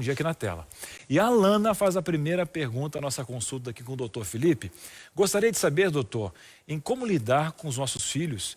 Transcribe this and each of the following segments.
dia aqui na tela. E a Alana faz a primeira pergunta à nossa consulta aqui com o doutor Felipe. Gostaria de saber, doutor, em como lidar com os nossos filhos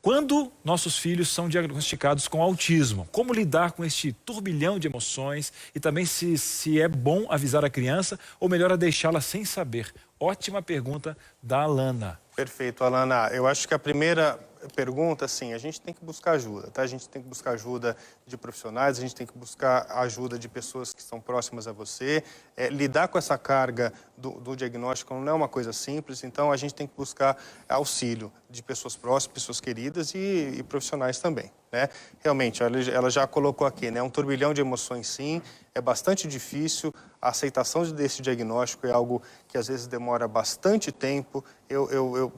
quando nossos filhos são diagnosticados com autismo. Como lidar com este turbilhão de emoções e também se é bom avisar a criança ou melhor é deixá-la sem saber. Ótima pergunta da Alana. Perfeito, Alana. Eu acho que a primeira pergunta, assim, a gente tem que buscar ajuda, tá? A gente tem que buscar ajuda de profissionais, a gente tem que buscar ajuda de pessoas que estão próximas a você. Lidar com essa carga do diagnóstico não é uma coisa simples, então a gente tem que buscar auxílio de pessoas próximas, pessoas queridas e profissionais também, né? Realmente, ela já colocou aqui, né? Um turbilhão de emoções, sim, é bastante difícil. A aceitação desse diagnóstico é algo que às vezes demora bastante tempo. Eu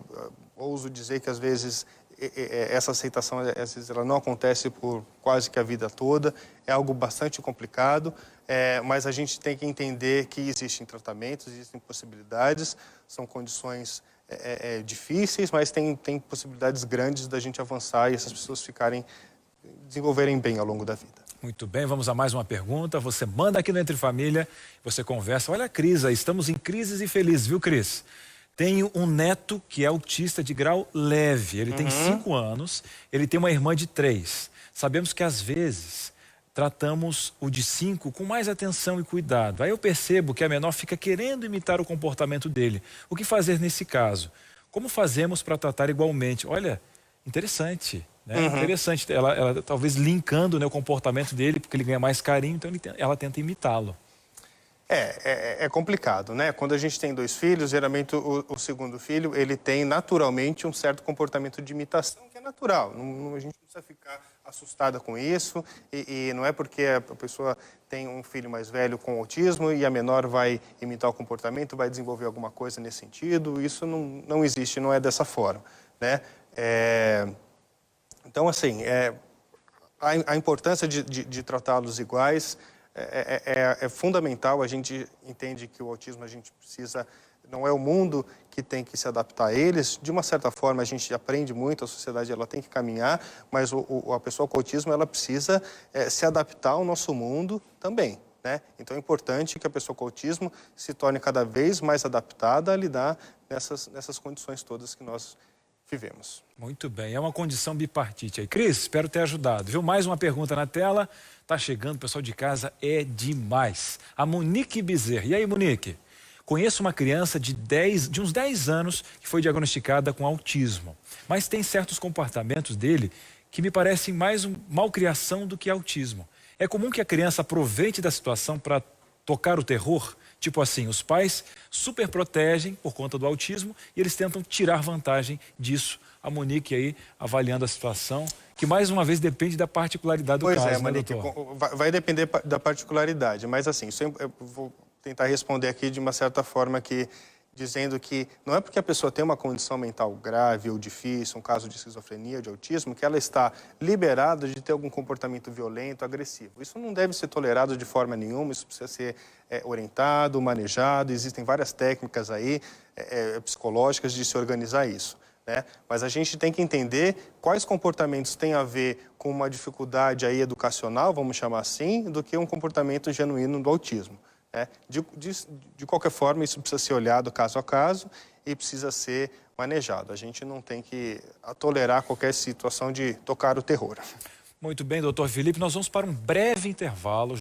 ouso dizer que às vezes essa aceitação, às vezes, ela não acontece por quase que a vida toda, é algo bastante complicado, mas a gente tem que entender que existem tratamentos, existem possibilidades, são condições difíceis, mas tem possibilidades grandes da gente avançar e essas pessoas desenvolverem bem ao longo da vida. Muito bem, vamos a mais uma pergunta. Você manda aqui no Entre Família, você conversa. Olha a Cris aí, estamos em crises e felizes, viu, Cris? Tenho um neto que é autista de grau leve, ele tem 5 anos, ele tem uma irmã de 3. Sabemos que às vezes tratamos o de 5 com mais atenção e cuidado. Aí eu percebo que a menor fica querendo imitar o comportamento dele. O que fazer nesse caso? Como fazemos para tratar igualmente? Olha, interessante, né? Interessante, ela talvez linkando, né, o comportamento dele, porque ele ganha mais carinho, então ela tenta imitá-lo. É complicado, né? Quando a gente tem 2 filhos, geralmente o segundo filho, ele tem naturalmente um certo comportamento de imitação, que é natural. A gente não precisa ficar assustada com isso, e não é porque a pessoa tem um filho mais velho com autismo e a menor vai imitar o comportamento, vai desenvolver alguma coisa nesse sentido. Isso não existe, não é dessa forma, né? Então, assim, a importância de tratá-los iguais é fundamental. A gente entende que o autismo a gente precisa, não é o mundo que tem que se adaptar a eles. De uma certa forma, a gente aprende muito, a sociedade ela tem que caminhar, mas a pessoa com autismo ela precisa se adaptar ao nosso mundo também, né? Então é importante que a pessoa com autismo se torne cada vez mais adaptada a lidar nessas condições todas que nós vivemos. Muito bem, é uma condição bipartite aí. Cris, espero ter ajudado, viu? Mais uma pergunta na tela, tá chegando, o pessoal de casa é demais. A Monique Bezerra. E aí, Monique? Conheço uma criança de uns 10 anos que foi diagnosticada com autismo, mas tem certos comportamentos dele que me parecem mais malcriação do que autismo. É comum que a criança aproveite da situação para tocar o terror? Tipo assim, os pais super protegem por conta do autismo e eles tentam tirar vantagem disso. A Monique aí avaliando a situação, que mais uma vez depende da particularidade do caso, né, Monique, doutor? vai depender da particularidade, mas assim, eu vou tentar responder aqui de uma certa forma dizendo que não é porque a pessoa tem uma condição mental grave ou difícil, um caso de esquizofrenia, de autismo, que ela está liberada de ter algum comportamento violento, agressivo. Isso não deve ser tolerado de forma nenhuma, isso precisa ser orientado, manejado. Existem várias técnicas aí psicológicas de se organizar isso, né? Mas a gente tem que entender quais comportamentos têm a ver com uma dificuldade aí educacional, vamos chamar assim, do que um comportamento genuíno do autismo. De qualquer forma, isso precisa ser olhado caso a caso e precisa ser manejado. A gente não tem que tolerar qualquer situação de tocar o terror. Muito bem, doutor Felipe, nós vamos para um breve intervalo.